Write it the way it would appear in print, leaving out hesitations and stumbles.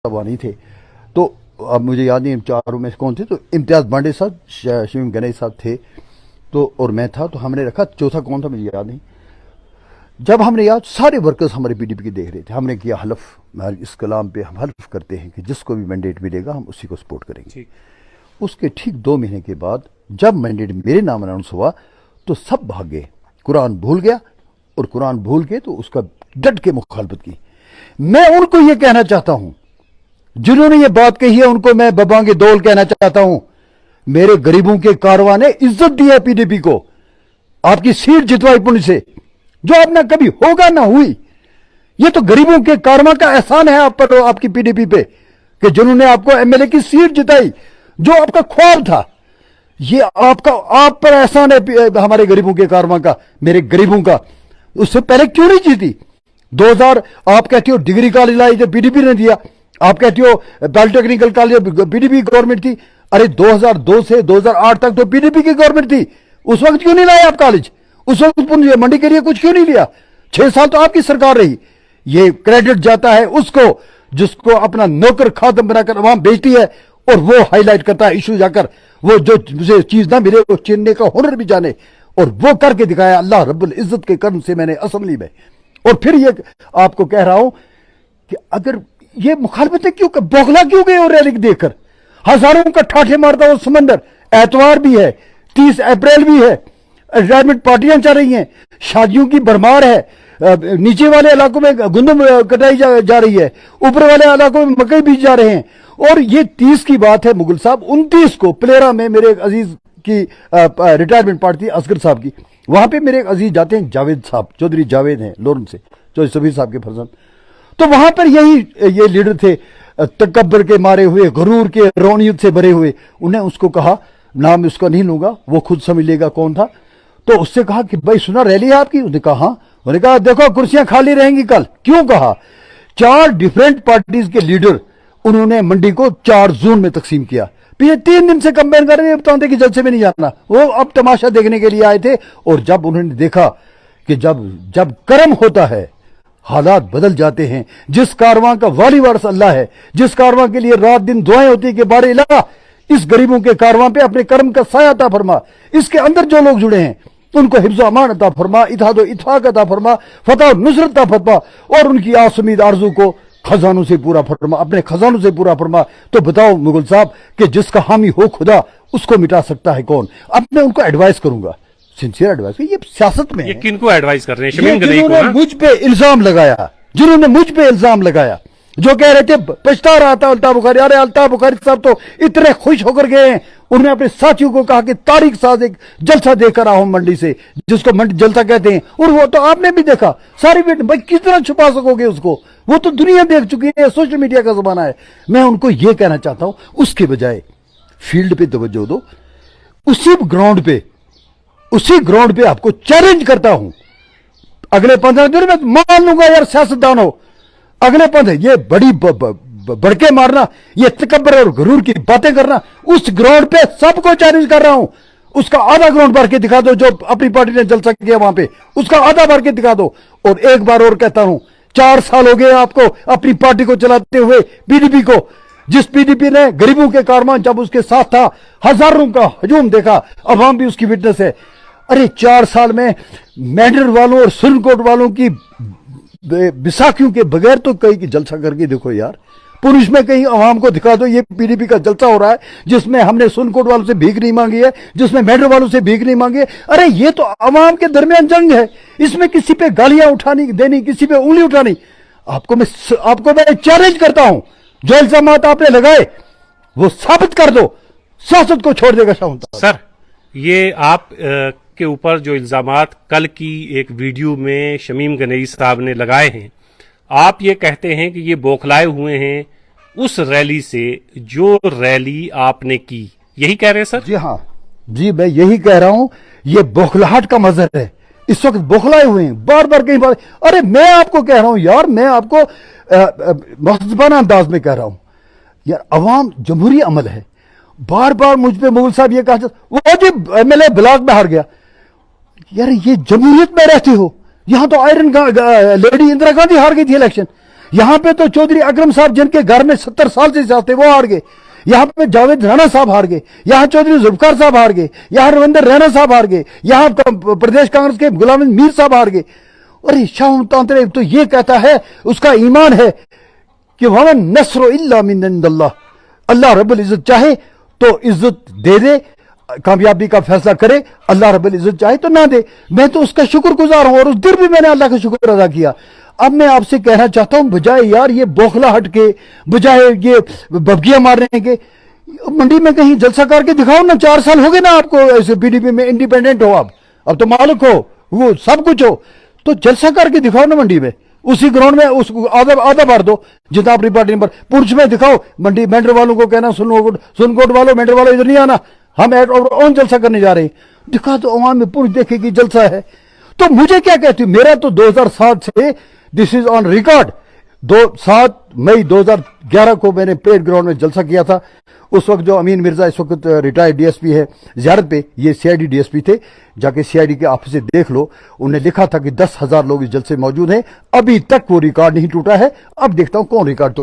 वहाँ नहीं थे। तो अब मुझे याद नहीं चारों में कौन थे, तो इम्तियाज बांडे साहब, शमीम गनई साहब थे, तो और मैं था। तो हमने रखा, चौथा कौन था मुझे याद नहीं। जब हमने याद, सारे वर्कर्स हमारे पीडीपी के देख रहे थे। हमने किया हलफ, इस कलाम पे हम हलफ करते हैं कि जिसको भी मैंडेट मिलेगा हम उसी को सपोर्ट करेंगे। उसके ठीक 2 महीने के बाद जब मैंडेट मेरे नाम अनाउंस हुआ तो सब भाग गए, कुरान भूल गया, और कुरान भूल के तो उसका डट के मुखालफत की। मैं उनको ये कहना चाहता हूं, जिन्होंने ये बात कही है उनको मैं बबांगे दौल कहना चाहता हूं। मेरे गरीबों के कारवां ने इज्जत दी है पीडीपी को, आपकी सीट जितवाई पुण्य से, जो अब ना कभी होगा ना हुई। ये तो गरीबों के कारवां का एहसान है आप पर, आपकी पीडीपी पे, कि जिन्होंने आपको एमएलए की सीट जिताई, जो आपका ख्वाब था। ये आपका, आप पर एहसान है हमारे गरीबों के कारवां का, मेरे गरीबों का। उससे पहले क्यों नहीं जीती? 2000 आप कहती हो डिग्री कॉलेज लाई जो पीडीपी ने दिया, आप कहती हो पॉलिटेक्निकल कॉलेज पीडीपी गवर्नमेंट थी। अरे 2002 से 2008 तक तो पीडीपी की गवर्नमेंट थी, उस वक्त क्यों नहीं लाए आप कॉलेज? उस वक्त मंडी के लिए कुछ क्यों नहीं लिया? 6 साल तो आपकी सरकार रही। ये क्रेडिट जाता है उसको जिसको अपना नौकर खादम बनाकर अवाम बेचती है, और वो हाईलाइट करता है इशू जाकर, वो जो मुझे चीज ना मिले वो चीनने का हुनर भी जाने, और वो करके दिखाया अल्लाह रब्बुल इज्जत के कर्म से मैंने असेंबली में। और फिर ये आपको कह रहा हूं कि अगर ये मुखालफतें क्यों, बौखला क्यों गए और रैली देखकर? हजारों का ठाठे मारता वो समंदर। एतवार भी है, 30 अप्रैल भी है, रिटायरमेंट पार्टियां चल रही हैं, शादियों की भरमार है, नीचे वाले इलाकों में गुंदम कटाई जा रही है, ऊपर वाले इलाकों में मकई बीज जा रहे हैं। और ये 30 की बात है मुगल साहब, 29 को प्लेरा में मेरे एक अजीज की रिटायरमेंट पार्टी असगर साहब की, वहां पे मेरे एक अजीज जाते हैं, जावेद साहब, चौधरी जावेद हैं लोरन से, चौधरी सबीर साहब के फर्जंद। तो वहां पर ये लीडर थे, तकब्बर के मारे हुए, गरूर के रौनियत से भरे हुए। उन्हें उसको कहा, नाम उसका नहीं लूंगा, वो खुद समझ लेगा कौन था। तो उससे कहा कि भाई सुना रैली है आपकी? उसने कहा हाँ। उन्होंने कहा देखो कुर्सियां खाली रहेंगी कल। क्यों कहा? 4 डिफरेंट पार्टीज के लीडर उन्होंने मंडी को 4 जोन में तकसीम किया। पिछले 3 दिन से कंपेन कर रहे हैं, बताते कि जलसे में नहीं जाना, वो अब तमाशा देखने के लिए आए थे। और जब उन्होंने देखा कि जब कर्म होता है हालात बदल जाते हैं। जिस कारवां का वाली वारिस अल्लाह है, जिस कारवां के लिए रात दिन दुआएं होती है कि बारे इलाहा इस गरीबों के कारवां पे अपने कर्म का साया अता फरमा, इसके अंदर जो लोग जुड़े हैं उनको हिफ्ज़ अमान अता फरमा, इत्तेहाद व इत्तेफाक अता फरमा, फतह और नुसरत अता फरमा, और उनकी आस उम्मीद आरजू को खजानों से पूरा फरमा, अपने खजानों से पूरा फरमा। तो बताओ मुगल साहब कि जिसका हामी हो खुदा उसको मिटा सकता है कौन? अब मैं उनको एडवाइस करूंगा, सिंसियर एडवाइस। ये सियासत में ये किनको एडवाइस कर रहे हैं? शमीम गनई को? जिन्होंने मुझ पे इल्जाम लगाया, जिन्होंने मुझ पे इल्जाम लगाया, जो कह रहे थे पछता रहा था अल्ताफ बुखारी। अरे अल्ताफ बुखारी साहब तो इतने खुश होकर गए हैं, उन्होंने अपने साथियों को कहा कि तारीख साज एक जलसा देकर आओ मंडी से, जिसको मंडी जलसा कहते हैं। और वो तो आपने भी देखा सारी वीडियो, भाई किस तरह छुपा सकोगे उसको? वो तो दुनिया देख चुकी है, सोशल मीडिया का जमाना है। मैं उनको ये कहना चाहता हूं उसके बजाय फील्ड पे तवज्जो दो, उसी ग्राउंड पे आपको चैलेंज करता हूं। अगले 15 दिन में मान लूंगा यार सियासतदान हो, अगले 15 ये बड़ी बड़के मारना, ये तकब्बर और गरूर की बातें करना, उस ग्राउंड पे सबको चैलेंज कर रहा हूं। उसका आधा ग्राउंड भर के दिखा दो, जो अपनी पार्टी ने जलसा किया वहां पे, उसका आधा भर के दिखा दो। और एक बार और कहता हूं, 4 साल हो गए आपको अपनी पार्टी को चलाते हुए, पीडीपी को। जिस पीडीपी ने गरीबों के कारवां जब उसके साथ था, हजारों का हजूम देखा, अवाम भी उसकी विटनेस है। अरे 4 साल में मैंडर वालों और सुरनकोट वालों की बिसाखियों के बगैर तो कहीं की जलसा करके देखो यार। पुलिस में कहीं अवाम को दिखा दो ये पीडीपी का जलसा हो रहा है, जिसमें हमने सुरनकोट वालों से भीख नहीं मांगी है, जिसमें मैंडर वालों से भीख नहीं मांगी है। अरे ये तो अवाम के दरमियान जंग है, इसमें किसी पे गालियां उठानी देनी, किसी पे उंगली उठानी। आपको मैं चैलेंज करता हूं, जो इल्जामात आपने लगाए वो साबित कर दो, सियासत को छोड़ देगा शाह। सर, ये आप के ऊपर जो इल्जामात कल की एक वीडियो में शमीम गनई साहब ने लगाए हैं, आप ये कहते हैं कि ये बौखलाए हुए हैं उस रैली से जो रैली आपने की, यही कह रहे हैं सर? जी हाँ जी, मैं यही कह रहा हूं। ये बौखलाहट का मजहर है, इस वक्त बौखलाए हुए हैं, बार बार कहीं बार। अरे मैं आपको कह रहा हूं यार, मैं आपको महज़बाना अंदाज में कह रहा हूं यार, अवाम जमहूरी अमल है। बार बार मुझ पे मुगल साहब ये कहा, वो जी एमएलए ब्लॉक में हार गया। यार ये जमहूरियत में रहते हो, यहां तो आयरन लेडी इंदिरा गांधी हार गई थी इलेक्शन, यहां पे तो चौधरी अकरम साहब जिनके घर में 70 साल से जाते वो हार गए, यहां पे जावेद राणा साहब हार गए, यहां चौधरी जुल्फकार साहब हार गए, यहां रविंदर रैना साहब हार गए, यहां प्रदेश कांग्रेस के गुलाम मीर साहब हार गए। और शाह तांत्रे तो ये कहता है, उसका ईमान है कि वमन नस्र इल्ला मिन इंदल्लाह, अल्लाह रब्बुल इज्जत चाहे तो इज्जत दे दे, कामयाबी का फैसला करे, अल्लाह रब्बुल इज्जत चाहे तो ना दे। मैं तो उसका शुक्रगुजार हूं और उस दिन भी मैंने अल्लाह का शुक्र अदा किया। अब मैं आपसे कहना चाहता हूं, बजाय यार ये बौखलाहट के, बजाय ये बबगियां मारने के, मंडी में कहीं जलसा करके दिखाओ ना। 4 साल हो गए ना आपको ऐसे पीडीपी में इंडिपेंडेंट हो, आप अब तो मालिक हो, वो सब कुछ हो, तो जलसा करके दिखाओ ना मंडी में, उसी ग्राउंड में उस आधा भर दो जितना अपनी पार्टी नंबर। पुंछ में दिखाओ, मंडी मेंढर वालों को कहना सुनकोट वालों, मेंढर वालों इधर नहीं आना, हम ऑन जलसा करने जा रहे हैं। दिखा तो अवाम में पुंछ देखेगी जलसा है। तो मुझे क्या कहती, मेरा तो 2007 से दिस इज ऑन रिकॉर्ड, 7 मई 2011 को मैंने परेड ग्राउंड में जलसा किया था। उस वक्त जो अमीन मिर्जा इस वक्त रिटायर्ड डीएसपी है जियारत पे, ये सीआईडी डीएसपी थे, जाके सीआईडी के ऑफिस से देख लो, उन्होंने लिखा था कि 10,000 लोग इस जलसे में मौजूद हैं। अभी तक वो रिकॉर्ड नहीं टूटा है। अब देखता हूं कौन रिकॉर्ड